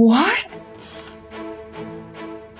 What?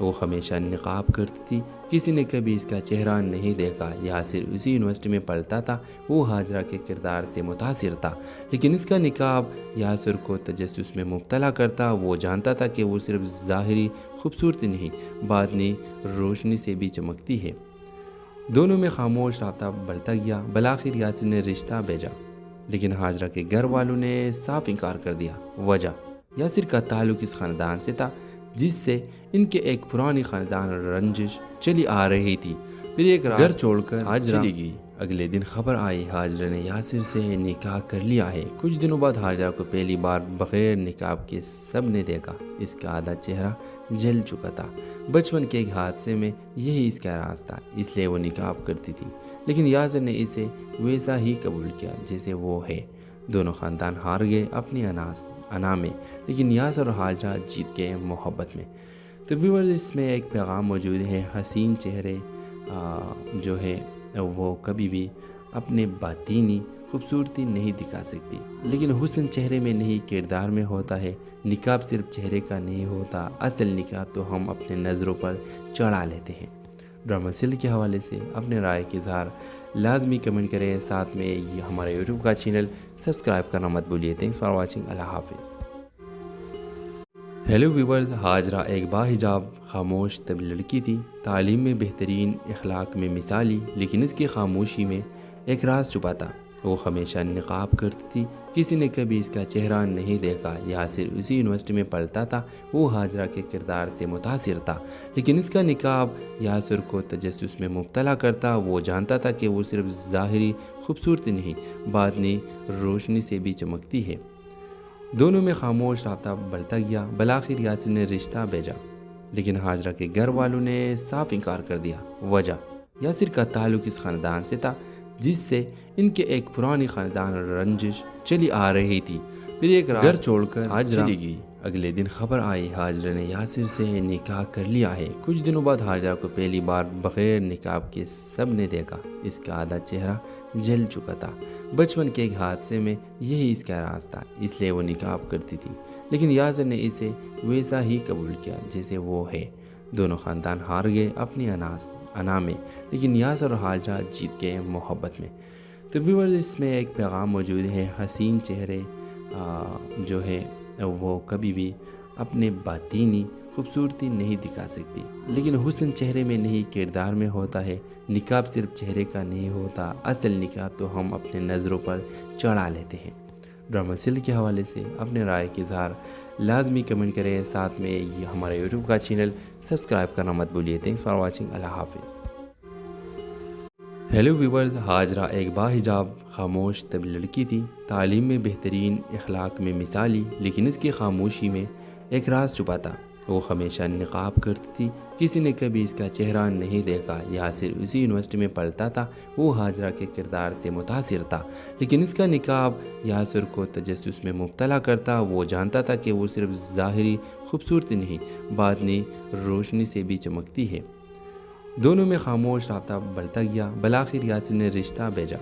وہ ہمیشہ نقاب کرتی تھی، کسی نے کبھی اس کا چہرہ نہیں دیکھا۔ یاسر اسی یونیورسٹی میں پڑھتا تھا، وہ حاجرہ کے کردار سے متاثر تھا، لیکن اس کا نقاب یاسر کو تجسس میں مبتلا کرتا۔ وہ جانتا تھا کہ وہ صرف ظاہری خوبصورتی نہیں، باطنی روشنی سے بھی چمکتی ہے۔ دونوں میں خاموش رابطہ بڑھتا گیا۔ بالآخر یاسر نے رشتہ بھیجا، لیکن حاجرہ کے گھر والوں نے صاف انکار کر دیا۔ وجہ یاسر کا تعلق اس خاندان سے تھا جس سے ان کے ایک پرانی خاندان رنجش چلی آ رہی تھی۔ پھر ایک رات گھر چھوڑ کر حاجرہ چلی گئی۔ اگلے دن خبر آئی حاجرہ نے یاسر سے نکاح کر لیا ہے۔ کچھ دنوں بعد حاجرہ کو پہلی بار بغیر نقاب کے سب نے دیکھا۔ اس کا آدھا چہرہ جل چکا تھا۔ بچپن کے ایک حادثے میں یہی اس کا راز تھا، اس لیے وہ نقاب کرتی تھی، لیکن یاسر نے اسے ویسا ہی قبول کیا جیسے وہ ہے۔ دونوں خاندان ہار گئے اپنی انا میں، لیکن یاسر اور حاجرہ جیت گئے محبت میں۔ تو ویورز، اس میں ایک پیغام موجود ہے، حسین چہرے جو ہے وہ کبھی بھی اپنے باطینی خوبصورتی نہیں دکھا سکتی، لیکن حسن چہرے میں نہیں کردار میں ہوتا ہے۔ نقاب صرف چہرے کا نہیں ہوتا، اصل نقاب تو ہم اپنے نظروں پر چڑھا لیتے ہیں۔ ڈرامہ سیل کے حوالے سے اپنے رائے کے اظہار لازمی کمنٹ کریں، ساتھ میں یہ ہمارے یوٹیوب کا چینل سبسکرائب کرنا مت بھولیے۔ تھینکس فار واچنگ، اللہ حافظ۔ ہیلو ویورز، حاجرہ ایک باحجاب خاموش طبی لڑکی تھی، تعلیم میں بہترین، اخلاق میں مثالی، لیکن اس کی خاموشی میں ایک راز چھپا تھا۔ وہ ہمیشہ نقاب کرتی تھی، کسی نے کبھی اس کا چہرہ نہیں دیکھا۔ یاسر اسی یونیورسٹی میں پڑھتا تھا، وہ حاجرہ کے کردار سے متاثر تھا، لیکن اس کا نقاب یاسر کو تجسس میں مبتلا کرتا۔ وہ جانتا تھا کہ وہ صرف ظاہری خوبصورتی نہیں، باطنی روشنی سے بھی چمکتی ہے۔ دونوں میں خاموش رابطہ بڑھتا گیا۔ بالآخر یاسر نے رشتہ بھیجا، لیکن حاجرہ کے گھر والوں نے صاف انکار کر دیا۔ وجہ یاسر کا تعلق اس خاندان سے تھا جس سے ان کے ایک پرانی خاندان رنجش چلی آ رہی تھی۔ پھر ایک رات گھر چھوڑ کر حاجرہ چلی گئی۔ اگلے دن خبر آئی حاجرہ نے یاسر سے نکاح کر لیا ہے۔ کچھ دنوں بعد حاجرہ کو پہلی بار بغیر نقاب کے سب نے دیکھا۔ اس کا آدھا چہرہ جل چکا تھا۔ بچپن کے ایک حادثے میں یہی اس کا راز تھا، اس لیے وہ نقاب کرتی تھی، لیکن یاسر نے اسے ویسا ہی قبول کیا جیسے وہ ہے۔ دونوں خاندان ہار گئے اپنی انا میں، لیکن یاسر اور حاجرہ جیت گئے محبت میں۔ تو ویورز، اس میں ایک پیغام موجود ہے، حسین چہرے جو ہے وہ کبھی بھی اپنے باطینی خوبصورتی نہیں دکھا سکتی، لیکن حسن چہرے میں نہیں کردار میں ہوتا ہے۔ نقاب صرف چہرے کا نہیں ہوتا، اصل نقاب تو ہم اپنے نظروں پر چڑھا لیتے ہیں۔ ڈرامہ سیل کے حوالے سے اپنے رائے کے اظہار لازمی کمنٹ کریں، ساتھ میں یہ ہمارے یوٹیوب کا چینل سبسکرائب کرنا مت بھولیے۔ تھینکس فار واچنگ، اللہ حافظ۔ ہیلو ویورز، حاجرہ ایک باحجاب خاموش طبی لڑکی تھی، تعلیم میں بہترین، اخلاق میں مثالی، لیکن اس کی خاموشی میں ایک راز چھپا تھا۔ وہ ہمیشہ نقاب کرتی تھی، کسی نے کبھی اس کا چہرہ نہیں دیکھا۔ یاسر اسی یونیورسٹی میں پڑھتا تھا، وہ حاجرہ کے کردار سے متاثر تھا، لیکن اس کا نقاب یاسر کو تجسس میں مبتلا کرتا۔ وہ جانتا تھا کہ وہ صرف ظاہری خوبصورتی نہیں، باطنی روشنی سے بھی چمکتی ہے۔ دونوں میں خاموش رابطہ بڑھتا گیا۔ بالآخر یاسر نے رشتہ بھیجا،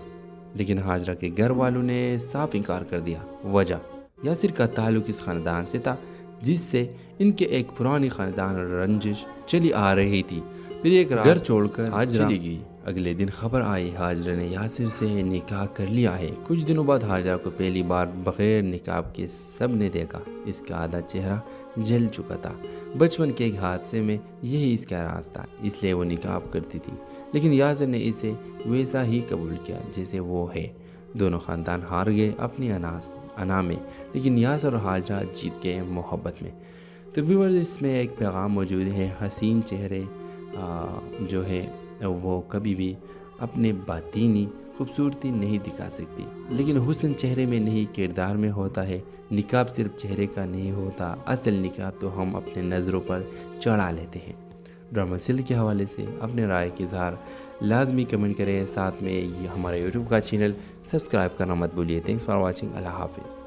لیکن حاجرہ کے گھر والوں نے صاف انکار کر دیا۔ وجہ یاسر کا تعلق اس خاندان سے تھا جس سے ان کے ایک پرانی خاندان رنجش چلی آ رہی تھی۔ پھر ایک رات گھر چھوڑ کر حاجرہ چلی گئی۔ اگلے دن خبر آئی حاجرہ نے یاسر سے نکاح کر لیا ہے۔ کچھ دنوں بعد حاجرہ کو پہلی بار بغیر نقاب کے سب نے دیکھا۔ اس کا آدھا چہرہ جل چکا تھا۔ بچپن کے ایک حادثے میں یہی اس کا راز تھا، اس لیے وہ نقاب کرتی تھی، لیکن یاسر نے اسے ویسا ہی قبول کیا جیسے وہ ہے۔ دونوں خاندان ہار گئے اپنی انا میں، لیکن یاسر اور حاجرہ جیت گئے محبت میں۔ تو ویورز، اس میں ایک پیغام موجود ہے، حسین چہرے جو ہے وہ کبھی بھی اپنے باطینی خوبصورتی نہیں دکھا سکتی، لیکن حسن چہرے میں نہیں کردار میں ہوتا ہے۔ نقاب صرف چہرے کا نہیں ہوتا، اصل نقاب تو ہم اپنے نظروں پر چڑھا لیتے ہیں۔ ڈرامہ سیل کے حوالے سے اپنے رائے کے اظہار لازمی کمنٹ کریں، ساتھ میں یہ ہمارے یوٹیوب کا چینل سبسکرائب کرنا مت بھولیے۔ تھینکس فار واچنگ، اللہ حافظ۔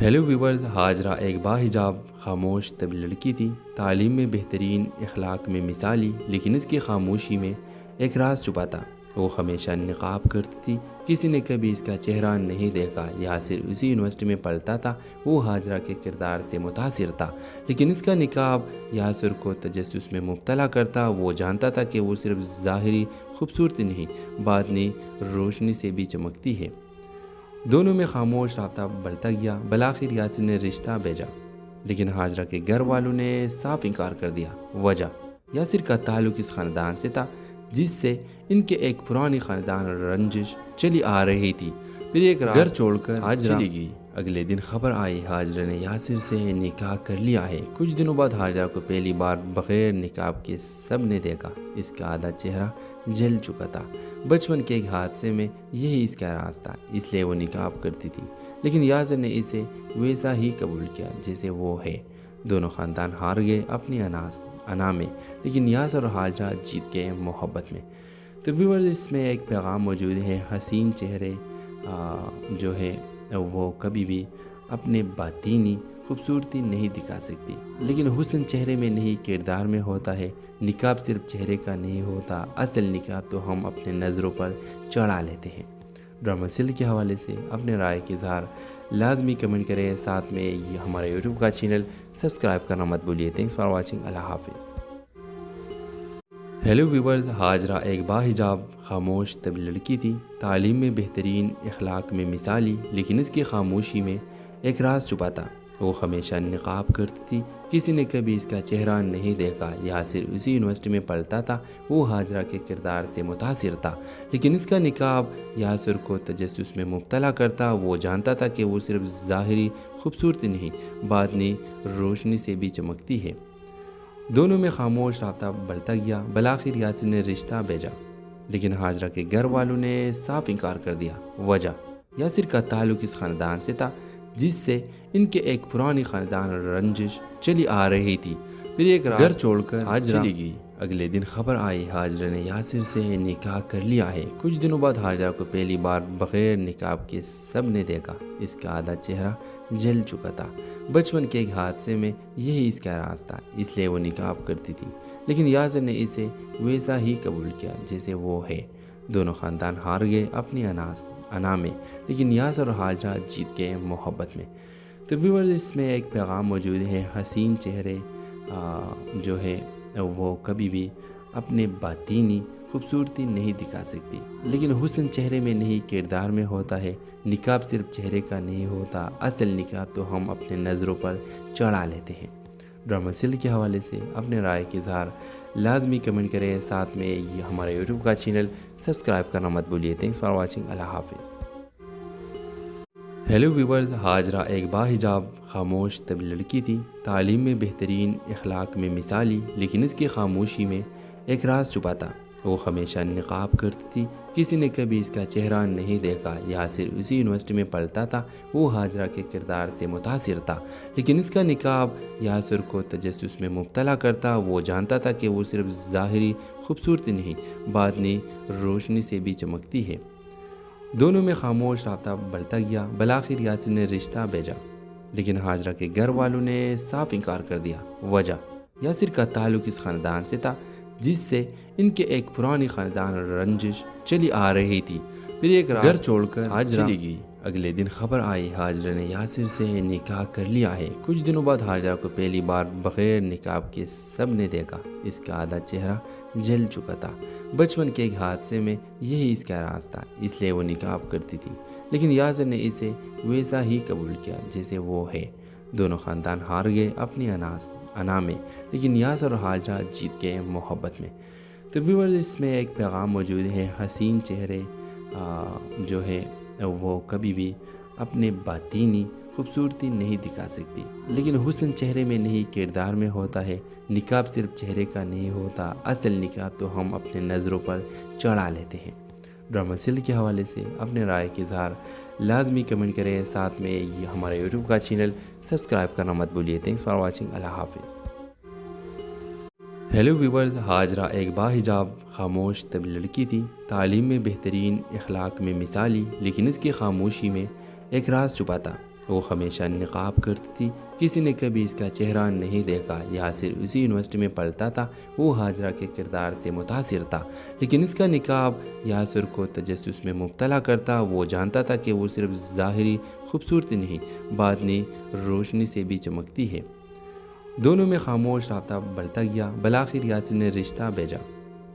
ہیلو ویورز، حاجرہ ایک باحجاب خاموش طبی لڑکی تھی، تعلیم میں بہترین، اخلاق میں مثالی، لیکن اس کی خاموشی میں ایک راز چھپا تھا۔ وہ ہمیشہ نقاب کرتی تھی، کسی نے کبھی اس کا چہرہ نہیں دیکھا۔ یاسر اسی یونیورسٹی میں پڑھتا تھا، وہ حاجرہ کے کردار سے متاثر تھا، لیکن اس کا نقاب یاسر کو تجسس میں مبتلا کرتا۔ وہ جانتا تھا کہ وہ صرف ظاہری خوبصورتی نہیں، باطنی روشنی سے بھی چمکتی ہے۔ دونوں میں خاموش رابطہ بڑھتا گیا۔ بالآخر یاسر نے رشتہ بھیجا، لیکن حاجرہ کے گھر والوں نے صاف انکار کر دیا۔ وجہ، یاسر کا تعلق اس خاندان سے تھا جس سے ان کے ایک پرانی خاندان رنجش چلی آ رہی تھی۔ پھر ایک رات گھر چھوڑ کر حاجرہ چلی گئی۔ اگلے دن خبر آئی حاجرہ نے یاسر سے نکاح کر لیا ہے۔ کچھ دنوں بعد حاجرہ کو پہلی بار بغیر نقاب کے سب نے دیکھا۔ اس کا آدھا چہرہ جل چکا تھا۔ بچپن کے ایک حادثے میں یہی اس کا راز تھا، اس لیے وہ نقاب کرتی تھی، لیکن یاسر نے اسے ویسا ہی قبول کیا جیسے وہ ہے۔ دونوں خاندان ہار گئے اپنی انا میں، لیکن یاسر اور حاجرہ جیت گئے محبت میں۔ تو ویورز، اس میں ایک پیغام موجود ہے، حسین چہرے جو ہے وہ کبھی بھی اپنے باطینی خوبصورتی نہیں دکھا سکتی، لیکن حسن چہرے میں نہیں کردار میں ہوتا ہے۔ نقاب صرف چہرے کا نہیں ہوتا، اصل نقاب تو ہم اپنے نظروں پر چڑھا لیتے ہیں۔ ڈرامہ سیل کے حوالے سے اپنے رائے کے اظہار لازمی کمنٹ کریں، ساتھ میں یہ ہمارے یوٹیوب کا چینل سبسکرائب کرنا مت بھولیے۔ تھینکس فار واچنگ، اللہ حافظ۔ ہیلو ویورز، حاجرہ ایک باحجاب خاموش طبی لڑکی تھی، تعلیم میں بہترین، اخلاق میں مثالی، لیکن اس کی خاموشی میں ایک راز چھپا تھا۔ وہ ہمیشہ نقاب کرتی تھی، کسی نے کبھی اس کا چہرہ نہیں دیکھا۔ یاسر اسی یونیورسٹی میں پڑھتا تھا، وہ حاجرہ کے کردار سے متاثر تھا، لیکن اس کا نقاب یاسر کو تجسس میں مبتلا کرتا۔ وہ جانتا تھا کہ وہ صرف ظاہری خوبصورتی نہیں، باطنی روشنی سے بھی چمکتی ہے۔ دونوں میں خاموش رابطہ بڑھتا گیا۔ بالآخر یاسر نے رشتہ بھیجا، لیکن حاجرہ کے گھر والوں نے صاف انکار کر دیا۔ وجہ، یاسر کا تعلق اس خاندان سے تھا جس سے ان کے ایک پرانی خاندان رنجش چلی آ رہی تھی۔ پھر ایک رات گھر چھوڑ کر حاجرہ چلی گئی۔ اگلے دن خبر آئی حاجرہ نے یاسر سے نکاح کر لیا ہے۔ کچھ دنوں بعد حاجرہ کو پہلی بار بغیر نقاب کے سب نے دیکھا۔ اس کا آدھا چہرہ جل چکا تھا۔ بچپن کے ایک حادثے میں یہی اس کا راز تھا، اس لیے وہ نقاب کرتی تھی، لیکن یاسر نے اسے ویسا ہی قبول کیا جیسے وہ ہے۔ دونوں خاندان ہار گئے اپنی انا میں، لیکن یاسر اور حاجرہ جیت گئے محبت میں۔ تو ویورز، اس میں ایک پیغام موجود ہے، حسین چہرے جو ہے وہ کبھی بھی اپنے باطینی خوبصورتی نہیں دکھا سکتی، لیکن حسن چہرے میں نہیں کردار میں ہوتا ہے۔ نقاب صرف چہرے کا نہیں ہوتا، اصل نقاب تو ہم اپنے نظروں پر چڑھا لیتے ہیں۔ ڈرامہ سیل کے حوالے سے اپنے رائے کے اظہار لازمی کمنٹ کریں، ساتھ میں یہ ہمارے یوٹیوب کا چینل سبسکرائب کرنا مت بھولیے۔ تھینکس فار واچنگ، اللہ حافظ۔ ہیلو ویورز، حاجرہ ایک باحجاب خاموش طبی لڑکی تھی، تعلیم میں بہترین، اخلاق میں مثالی، لیکن اس کی خاموشی میں ایک راز چھپا تھا۔ وہ ہمیشہ نقاب کرتی تھی، کسی نے کبھی اس کا چہرہ نہیں دیکھا۔ یاسر اسی یونیورسٹی میں پڑھتا تھا، وہ حاجرہ کے کردار سے متاثر تھا، لیکن اس کا نقاب یاسر کو تجسس میں مبتلا کرتا۔ وہ جانتا تھا کہ وہ صرف ظاہری خوبصورتی نہیں، باطنی روشنی سے بھی چمکتی ہے۔ دونوں میں خاموش رابطہ بڑھتا گیا۔ بالآخر یاسر نے رشتہ بھیجا، لیکن حاجرہ کے گھر والوں نے صاف انکار کر دیا۔ وجہ، یاسر کا تعلق اس خاندان سے تھا جس سے ان کے ایک پرانی خاندان رنجش چلی آ رہی تھی۔ پھر ایک رات گھر چھوڑ کر حاجرہ چلی گئی۔ اگلے دن خبر آئی حاجرہ نے یاسر سے نکاح کر لیا ہے۔ کچھ دنوں بعد حاجرہ کو پہلی بار بغیر نقاب کے سب نے دیکھا۔ اس کا آدھا چہرہ جل چکا تھا۔ بچپن کے ایک حادثے میں یہی اس کا راز تھا، اس لیے وہ نقاب کرتی تھی، لیکن یاسر نے اسے ویسا ہی قبول کیا جیسے وہ ہے۔ دونوں خاندان ہار گئے اپنی انا میں، لیکن یاسر اور حاجرہ جیت گئے محبت میں۔ تو ویورز، اس میں ایک پیغام موجود ہے، حسین چہرے جو ہے وہ کبھی بھی اپنے باطینی خوبصورتی نہیں دکھا سکتی، لیکن حسن چہرے میں نہیں کردار میں ہوتا ہے۔ نقاب صرف چہرے کا نہیں ہوتا، اصل نقاب تو ہم اپنے نظروں پر چڑھا لیتے ہیں۔ ڈرامہ سیل کے حوالے سے اپنے رائے کے اظہار لازمی کمنٹ کریں، ساتھ میں یہ ہمارے یوٹیوب کا چینل سبسکرائب کرنا مت بھولیے۔ تھینکس فار واچنگ، اللہ حافظ۔ ہیلو ویورز، حاجرہ ایک باحجاب خاموش طبی لڑکی تھی، تعلیم میں بہترین، اخلاق میں مثالی، لیکن اس کی خاموشی میں ایک راز چھپا تھا۔ وہ ہمیشہ نقاب کرتی تھی، کسی نے کبھی اس کا چہرہ نہیں دیکھا۔ یاسر اسی یونیورسٹی میں پڑھتا تھا، وہ ہاجرہ کے کردار سے متاثر تھا، لیکن اس کا نقاب یاسر کو تجسس میں مبتلا کرتا۔ وہ جانتا تھا کہ وہ صرف ظاہری خوبصورتی نہیں، باطنی روشنی سے بھی چمکتی ہے۔ دونوں میں خاموش رابطہ بڑھتا گیا۔ بالآخر یاسر نے رشتہ بھیجا،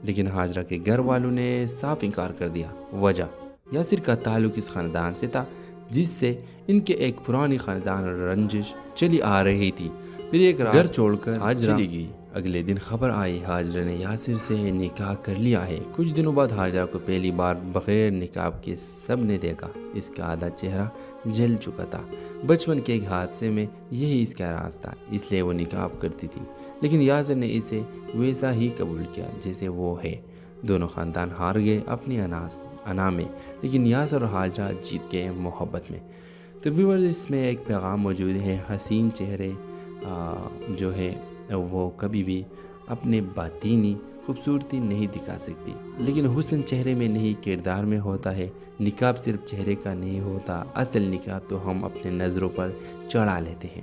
لیکن ہاجرہ کے گھر والوں نے صاف انکار کر دیا۔ وجہ، یاسر کا تعلق اس خاندان سے تھا جس سے ان کے ایک پرانی خاندان رنجش چلی آ رہی تھی۔ پھر ایک رات گھر چھوڑ کر ہاجرہ چلی گئی۔ اگلے دن خبر آئی ہاجرہ نے یاسر سے نکاح کر لیا ہے۔ کچھ دنوں بعد ہاجرہ کو پہلی بار بغیر نقاب کے سب نے دیکھا۔ اس کا آدھا چہرہ جل چکا تھا۔ بچپن کے ایک حادثے میں یہی اس کا راز تھا، اس لیے وہ نقاب کرتی تھی، لیکن یاسر نے اسے ویسا ہی قبول کیا جیسے وہ ہے۔ دونوں خاندان ہار گئے اپنی انا میں، لیکن یاسر اور ہاجرہ جیت گئے محبت میں۔ تو ویورز، اس میں ایک پیغام موجود ہے، حسین چہرے جو ہے وہ کبھی بھی اپنے باطینی خوبصورتی نہیں دکھا سکتی، لیکن حسن چہرے میں نہیں کردار میں ہوتا ہے۔ نقاب صرف چہرے کا نہیں ہوتا، اصل نقاب تو ہم اپنے نظروں پر چڑھا لیتے ہیں۔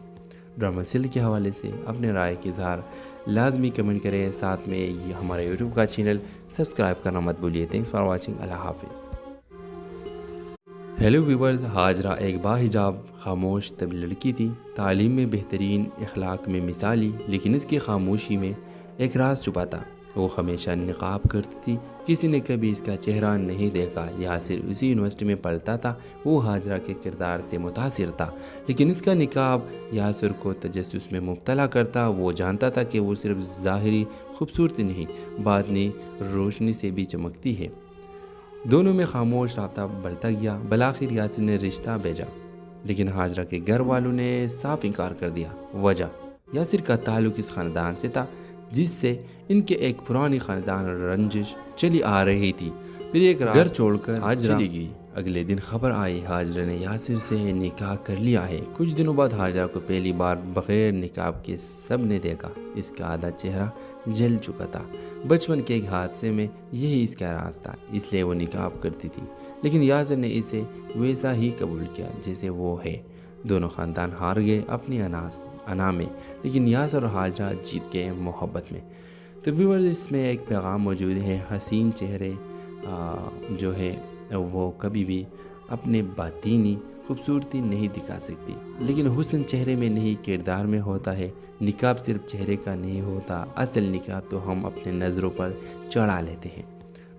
ڈرامہ سیل کے حوالے سے اپنے رائے کے اظہار لازمی کمنٹ کریں، ساتھ میں یہ ہمارے یوٹیوب کا چینل سبسکرائب کرنا مت بھولیے۔ تھینکس فار واچنگ، اللہ حافظ۔ ہیلو ویورز، ہاجرہ ایک باحجاب خاموش طب لڑکی تھی، تعلیم میں بہترین، اخلاق میں مثالی، لیکن اس کی خاموشی میں ایک راز چھپا تھا۔ وہ ہمیشہ نقاب کرتی تھی، کسی نے کبھی اس کا چہرہ نہیں دیکھا۔ یاسر اسی یونیورسٹی میں پڑھتا تھا، وہ ہاجرہ کے کردار سے متاثر تھا، لیکن اس کا نقاب یاسر کو تجسس میں مبتلا کرتا۔ وہ جانتا تھا کہ وہ صرف ظاہری خوبصورتی نہیں، باطنی روشنی سے بھی چمکتی ہے۔ دونوں میں خاموش رابطہ بڑھتا گیا۔ بالآخر یاسر نے رشتہ بھیجا، لیکن ہاجرہ کے گھر والوں نے صاف انکار کر دیا۔ وجہ، یاسر کا تعلق اس خاندان سے تھا جس سے ان کے ایک پرانی خاندان رنجش چلی آ رہی تھی۔ پھر ایک رات گھر چھوڑ کر ہاجرہ چلی گئی۔ اگلے دن خبر آئی ہاجرہ نے یاسر سے نکاح کر لیا ہے۔ کچھ دنوں بعد ہاجرہ کو پہلی بار بغیر نقاب کے سب نے دیکھا۔ اس کا آدھا چہرہ جل چکا تھا۔ بچپن کے ایک حادثے میں یہی اس کا راز تھا، اس لیے وہ نقاب کرتی تھی، لیکن یاسر نے اسے ویسا ہی قبول کیا جیسے وہ ہے۔ دونوں خاندان ہار گئے اپنی انا میں، لیکن یاسر اور ہاجرہ جیت گئے محبت میں۔ تو ویورز، اس میں ایک پیغام موجود ہے، حسین چہرے جو ہے وہ کبھی بھی اپنے باطینی خوبصورتی نہیں دکھا سکتی، لیکن حسن چہرے میں نہیں کردار میں ہوتا ہے۔ نقاب صرف چہرے کا نہیں ہوتا، اصل نقاب تو ہم اپنے نظروں پر چڑھا لیتے ہیں۔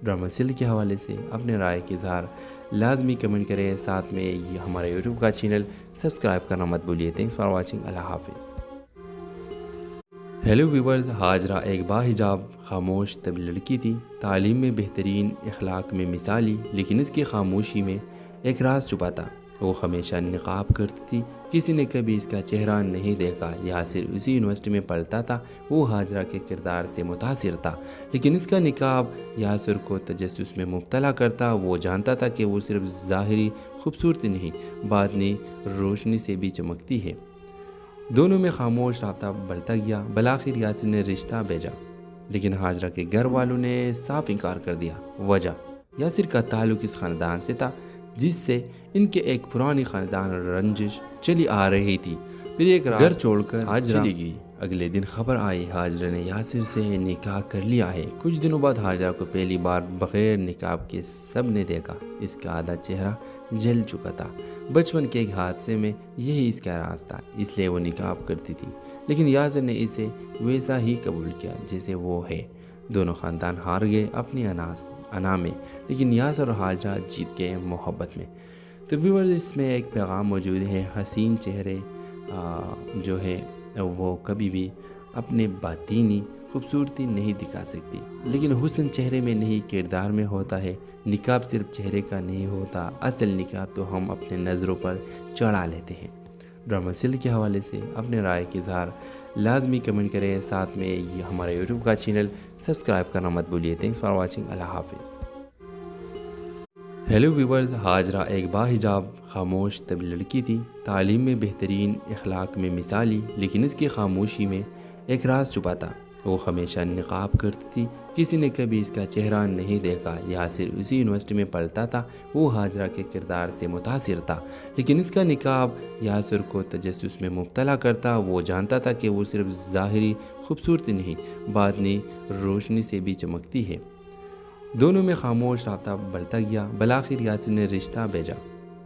ڈرامہ سیل کے حوالے سے اپنے رائے کے اظہار لازمی کمنٹ کریں، ساتھ میں یہ ہمارے یوٹیوب کا چینل سبسکرائب کرنا مت بھولیے۔ تھینکس فار واچنگ، اللہ حافظ۔ ہیلو ویورز، ہاجرہ ایک باحجاب خاموش طب لڑکی تھی، تعلیم میں بہترین، اخلاق میں مثالی، لیکن اس کی خاموشی میں ایک راز چھپا تھا۔ وہ ہمیشہ نقاب کرتی تھی، کسی نے کبھی اس کا چہرہ نہیں دیکھا۔ یاسر اسی یونیورسٹی میں پڑھتا تھا، وہ ہاجرہ کے کردار سے متاثر تھا، لیکن اس کا نقاب یاسر کو تجسس میں مبتلا کرتا۔ وہ جانتا تھا کہ وہ صرف ظاہری خوبصورتی نہیں، باطنی روشنی سے بھی چمکتی ہے۔ دونوں میں خاموش رابطہ بڑھتا گیا۔ بالآخر یاسر نے رشتہ بھیجا، لیکن ہاجرہ کے گھر والوں نے صاف انکار کر دیا۔ وجہ، یاسر کا تعلق اس خاندان سے تھا جس سے ان کے ایک پرانی خاندان رنجش چلی آ رہی تھی۔ پھر ایک رات گھر چھوڑ کر ہاجرہ چلی گئی۔ اگلے دن خبر آئی ہاجرہ نے یاسر سے نکاح کر لیا ہے۔ کچھ دنوں بعد ہاجرہ کو پہلی بار بغیر نقاب کے سب نے دیکھا۔ اس کا آدھا چہرہ جل چکا تھا۔ بچپن کے ایک حادثے میں یہی اس کا راز تھا، اس لیے وہ نقاب کرتی تھی، لیکن یاسر نے اسے ویسا ہی قبول کیا جیسے وہ ہے۔ دونوں خاندان ہار گئے اپنی انا میں، لیکن یاسر اور ہاجرہ جیت گئے محبت میں۔ تو ویورز، اس میں ایک پیغام موجود ہے، حسین چہرے جو ہے وہ کبھی بھی اپنے باطینی خوبصورتی نہیں دکھا سکتی، لیکن حسن چہرے میں نہیں کردار میں ہوتا ہے۔ نقاب صرف چہرے کا نہیں ہوتا، اصل نقاب تو ہم اپنے نظروں پر چڑھا لیتے ہیں۔ ڈرامہ سیل کے حوالے سے اپنے رائے کے اظہار لازمی کمنٹ کریں، ساتھ میں یہ ہمارے یوٹیوب کا چینل سبسکرائب کرنا مت بھولیے۔ تھینکس فار واچنگ، اللہ حافظ۔ ہیلو ویورز، ہاجرہ ایک باحجاب خاموش طب لڑکی تھی، تعلیم میں بہترین، اخلاق میں مثالی، لیکن اس کی خاموشی میں ایک راز چھپا تھا۔ وہ ہمیشہ نقاب کرتی تھی، کسی نے کبھی اس کا چہرہ نہیں دیکھا۔ یاسر اسی یونیورسٹی میں پڑھتا تھا، وہ حاجرہ کے کردار سے متاثر تھا، لیکن اس کا نقاب یاسر کو تجسس میں مبتلا کرتا۔ وہ جانتا تھا کہ وہ صرف ظاہری خوبصورتی نہیں، باطنی روشنی سے بھی چمکتی ہے۔ دونوں میں خاموش رابطہ بڑھتا گیا۔ بالآخر یاسر نے رشتہ بھیجا،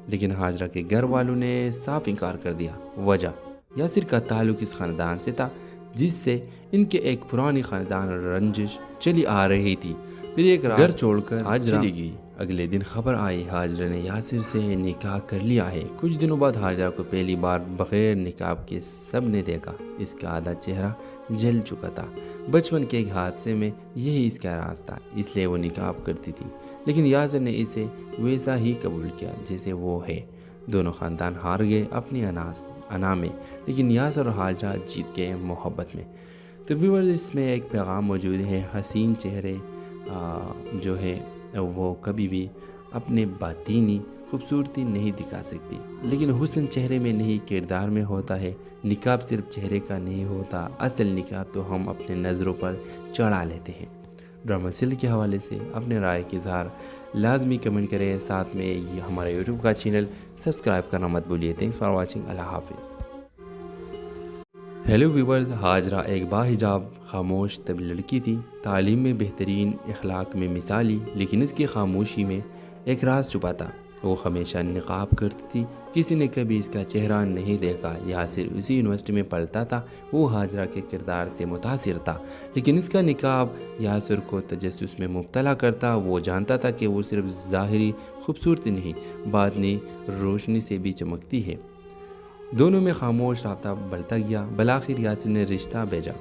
لیکن حاجرہ کے گھر والوں نے صاف انکار کر دیا۔ وجہ یاسر کا تعلق اس خاندان سے تھا جس سے ان کے ایک پرانی خاندان رنجش چلی آ رہی تھی۔ پھر ایک رات گھر چھوڑ کر حاجرہ چلی گئی۔ اگلے دن خبر آئی حاجرہ نے یاسر سے نکاح کر لیا ہے۔ کچھ دنوں بعد حاجرہ کو پہلی بار بغیر نقاب کے سب نے دیکھا۔ اس کا آدھا چہرہ جل چکا تھا۔ بچپن کے ایک حادثے میں یہی اس کا راز تھا، اس لیے وہ نقاب کرتی تھی، لیکن یاسر نے اسے ویسا ہی قبول کیا جیسے وہ ہے۔ دونوں خاندان ہار گئے اپنی انا میں، لیکن یاسر اور حاجرہ جیت گئے محبت میں۔ تو ویورز، اس میں ایک پیغام موجود ہے، حسین چہرے جو ہے وہ کبھی بھی اپنے باطینی خوبصورتی نہیں دکھا سکتی، لیکن حسن چہرے میں نہیں کردار میں ہوتا ہے۔ نقاب صرف چہرے کا نہیں ہوتا، اصل نقاب تو ہم اپنے نظروں پر چڑھا لیتے ہیں۔ ڈرامہ سیریل کے حوالے سے اپنے رائے کا اظہار لازمی کمنٹ کریں، ساتھ میں یہ ہمارا یوٹیوب کا چینل سبسکرائب کرنا مت بھولیے۔ تھینکس فار واچنگ، اللہ حافظ۔ ہیلو ویورز، حاجرہ ایک باحجاب خاموش طبی لڑکی تھی، تعلیم میں بہترین، اخلاق میں مثالی، لیکن اس کی خاموشی میں ایک راز چھپا تھا۔ وہ ہمیشہ نقاب کرتی تھی، کسی نے کبھی اس کا چہرہ نہیں دیکھا۔ یاسر اسی یونیورسٹی میں پڑھتا تھا، وہ حاجرہ کے کردار سے متاثر تھا، لیکن اس کا نقاب یاسر کو تجسس میں مبتلا کرتا۔ وہ جانتا تھا کہ وہ صرف ظاہری خوبصورتی نہیں، باطنی روشنی سے بھی چمکتی ہے۔ دونوں میں خاموش رابطہ بڑھتا گیا۔ بالآخر یاسر نے رشتہ بھیجا،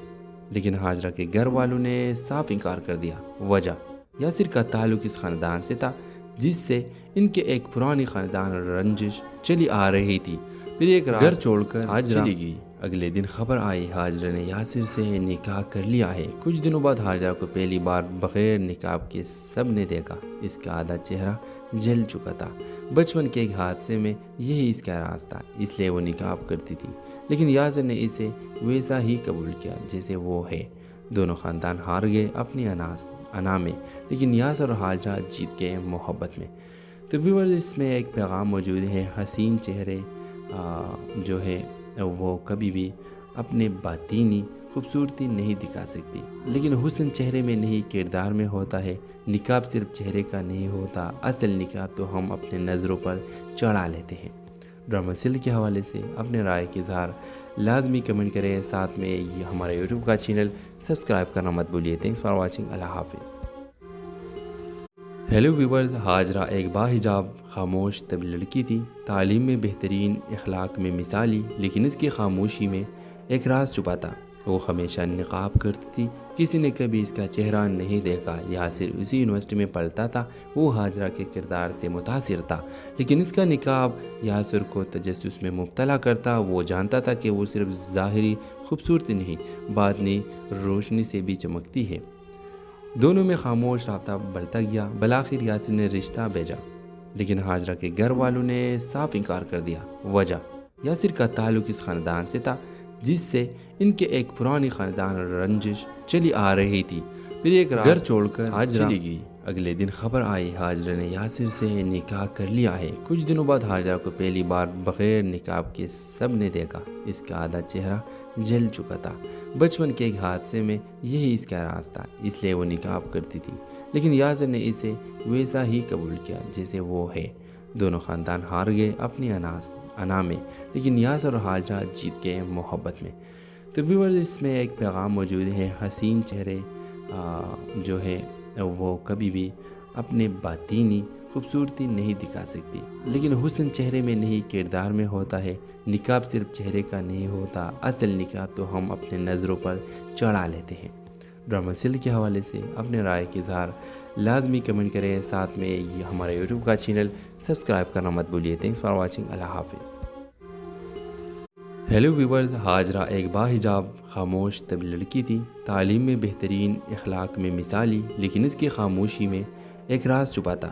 لیکن حاجرہ کے گھر والوں نے صاف انکار کر دیا۔ وجہ یاسر کا تعلق اس خاندان سے تھا جس سے ان کے ایک پرانی خاندان رنجش چلی آ رہی تھی۔ پھر ایک رات گھر چھوڑ کر حاجرہ چلی گئی۔ اگلے دن خبر آئی حاجرہ نے یاسر سے نکاح کر لیا ہے۔ کچھ دنوں بعد حاجرہ کو پہلی بار بغیر نقاب کے سب نے دیکھا۔ اس کا آدھا چہرہ جل چکا تھا۔ بچپن کے ایک حادثے میں یہی اس کا راز تھا، اس لیے وہ نقاب کرتی تھی، لیکن یاسر نے اسے ویسا ہی قبول کیا جیسے وہ ہے۔ دونوں خاندان ہار گئے اپنی انا میں، لیکن یاسر اور حاجرہ جیت گئے محبت میں۔ تو ویورز، اس میں ایک پیغام موجود ہے، حسین چہرے جو ہے وہ کبھی بھی اپنے باطینی خوبصورتی نہیں دکھا سکتی، لیکن حسن چہرے میں نہیں کردار میں ہوتا ہے۔ نقاب صرف چہرے کا نہیں ہوتا، اصل نقاب تو ہم اپنے نظروں پر چڑھا لیتے ہیں۔ ڈرامہ سیریل کے حوالے سے اپنے رائے کا اظہار لازمی کمنٹ کریں، ساتھ میں یہ ہمارا یوٹیوب کا چینل سبسکرائب کرنا مت بھولیے۔ تھینکس فار واچنگ، اللہ حافظ۔ ہیلو ویورز، حاجرہ ایک باحجاب خاموش طبی لڑکی تھی، تعلیم میں بہترین، اخلاق میں مثالی، لیکن اس کی خاموشی میں ایک راز چھپا تھا۔ وہ ہمیشہ نقاب کرتی تھی، کسی نے کبھی اس کا چہرہ نہیں دیکھا۔ یاسر اسی یونیورسٹی میں پڑھتا تھا، وہ حاجرہ کے کردار سے متاثر تھا، لیکن اس کا نقاب یاسر کو تجسس میں مبتلا کرتا۔ وہ جانتا تھا کہ وہ صرف ظاہری خوبصورتی نہیں، باطنی روشنی سے بھی چمکتی ہے۔ دونوں میں خاموش رابطہ بڑھتا گیا۔ بالآخر یاسر نے رشتہ بھیجا، لیکن حاجرہ کے گھر والوں نے صاف انکار کر دیا۔ وجہ یاسر کا تعلق اس خاندان سے تھا جس سے ان کے ایک پرانی خاندان رنجش چلی آ رہی تھی۔ پھر ایک رات گھر چھوڑ کر حاجرہ چلی گئی۔ اگلے دن خبر آئی حاجرہ نے یاسر سے نکاح کر لیا ہے۔ کچھ دنوں بعد حاجرہ کو پہلی بار بغیر نقاب کے سب نے دیکھا۔ اس کا آدھا چہرہ جل چکا تھا۔ بچپن کے ایک حادثے میں یہی اس کا راز تھا، اس لیے وہ نقاب کرتی تھی، لیکن یاسر نے اسے ویسا ہی قبول کیا جیسے وہ ہے۔ دونوں خاندان ہار گئے اپنی انا میں، لیکن یاسر اور حاجرہ جیت گئے محبت میں۔ تو ویورز، اس میں ایک پیغام موجود ہے، حسین چہرے جو ہے وہ کبھی بھی اپنے باطینی خوبصورتی نہیں دکھا سکتی، لیکن حسن چہرے میں نہیں کردار میں ہوتا ہے۔ نقاب صرف چہرے کا نہیں ہوتا، اصل نقاب تو ہم اپنے نظروں پر چڑھا لیتے ہیں۔ ڈرامہ سیریل کے حوالے سے اپنے رائے کا اظہار لازمی کمنٹ کریں، ساتھ میں یہ ہمارا یوٹیوب کا چینل سبسکرائب کرنا مت بھولیے۔ تھینکس فار واچنگ، اللہ حافظ۔ ہیلو ویورز، حاجرہ ایک باحجاب خاموش طبی لڑکی تھی، تعلیم میں بہترین، اخلاق میں مثالی، لیکن اس کی خاموشی میں ایک راز چھپا تھا۔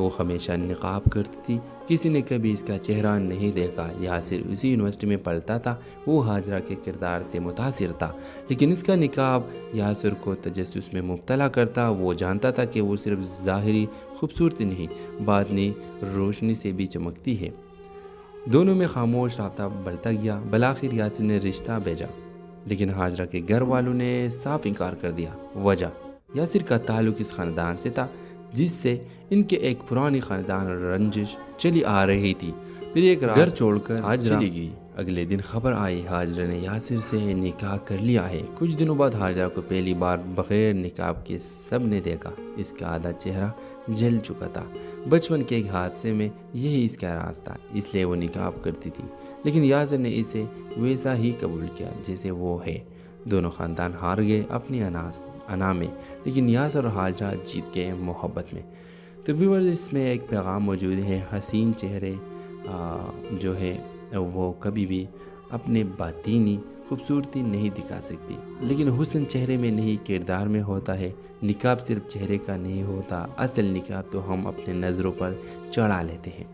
وہ ہمیشہ نقاب کرتی تھی، کسی نے کبھی اس کا چہرہ نہیں دیکھا۔ یاسر اسی یونیورسٹی میں پڑھتا تھا، وہ حاجرہ کے کردار سے متاثر تھا، لیکن اس کا نقاب یاسر کو تجسس میں مبتلا کرتا۔ وہ جانتا تھا کہ وہ صرف ظاہری خوبصورتی نہیں، باطنی روشنی سے بھی چمکتی ہے۔ دونوں میں خاموش رابطہ بڑھتا گیا۔ بالآخر یاسر نے رشتہ بھیجا، لیکن حاجرہ کے گھر والوں نے صاف انکار کر دیا۔ وجہ یاسر کا تعلق اس خاندان سے تھا جس سے ان کے ایک پرانی خاندان رنجش چلی آ رہی تھی۔ پھر ایک رات گھر چھوڑ کر حاجرہ چلی گئی۔ اگلے دن خبر آئی حاجرہ نے یاسر سے نکاح کر لیا ہے۔ کچھ دنوں بعد حاجرہ کو پہلی بار بغیر نقاب کے سب نے دیکھا۔ اس کا آدھا چہرہ جل چکا تھا۔ بچپن کے ایک حادثے میں یہی اس کا راز تھا، اس لیے وہ نقاب کرتی تھی، لیکن یاسر نے اسے ویسا ہی قبول کیا جیسے وہ ہے۔ دونوں خاندان ہار گئے اپنی انا میں، لیکن یاسر اور حاجرہ جیت گئے محبت میں۔ تو ویورز، اس میں ایک پیغام موجود ہے، حسین چہرے جو ہے وہ کبھی بھی اپنے باطینی خوبصورتی نہیں دکھا سکتی، لیکن حسن چہرے میں نہیں کردار میں ہوتا ہے۔ نقاب صرف چہرے کا نہیں ہوتا، اصل نقاب تو ہم اپنے نظروں پر چڑھا لیتے ہیں۔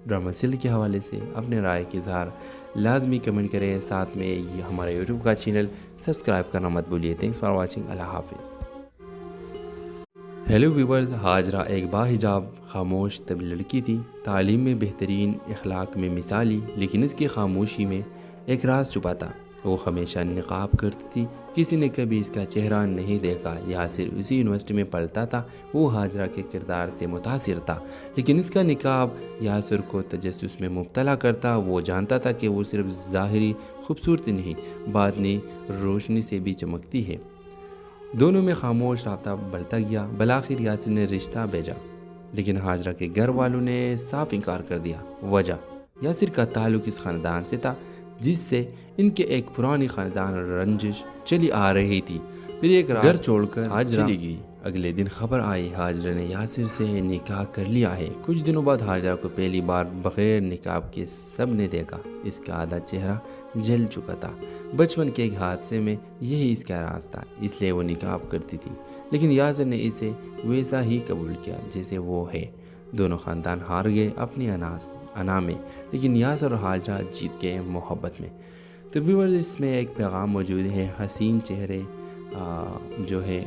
ڈرامہ سیریل کے حوالے سے اپنے رائے کے اظہار لازمی کمنٹ کریں، ساتھ میں یہ ہمارے یوٹیوب کا چینل سبسکرائب کرنا مت بھولیے۔ تھینکس فار واچنگ، اللہ حافظ۔ ہیلو ویورز، حاجرہ ایک باحجاب خاموش طبی لڑکی تھی، تعلیم میں بہترین، اخلاق میں مثالی، لیکن اس کی خاموشی میں ایک راز چھپا تھا۔ وہ ہمیشہ نقاب کرتی تھی، کسی نے کبھی اس کا چہرہ نہیں دیکھا۔ یاسر اسی یونیورسٹی میں پڑھتا تھا، وہ حاجرہ کے کردار سے متاثر تھا، لیکن اس کا نقاب یاسر کو تجسس میں مبتلا کرتا۔ وہ جانتا تھا کہ وہ صرف ظاہری خوبصورتی نہیں، باطنی روشنی سے بھی چمکتی ہے۔ دونوں میں خاموش رابطہ بڑھتا گیا۔ بالآخر یاسر نے رشتہ بھیجا، لیکن حاجرہ کے گھر والوں نے صاف انکار کر دیا۔ وجہ یاسر کا تعلق اس خاندان سے تھا جس سے ان کے ایک پرانی خاندان رنجش چلی آ رہی تھی۔ پھر ایک رات گھر چھوڑ کر حاجرہ چلی گئی۔ اگلے دن خبر آئی حاجرہ نے یاسر سے نکاح کر لیا ہے۔ کچھ دنوں بعد حاجرہ کو پہلی بار بغیر نقاب کے سب نے دیکھا۔ اس کا آدھا چہرہ جل چکا تھا۔ بچپن کے ایک حادثے میں یہی اس کا راز تھا، اس لیے وہ نقاب کرتی تھی، لیکن یاسر نے اسے ویسا ہی قبول کیا جیسے وہ ہے۔ دونوں خاندان ہار گئے اپنی انا میں، لیکن یاسر اور حاجرہ جیت گئے محبت میں۔ تو ویورز، اس میں ایک پیغام موجود ہے، حسین چہرے جو ہے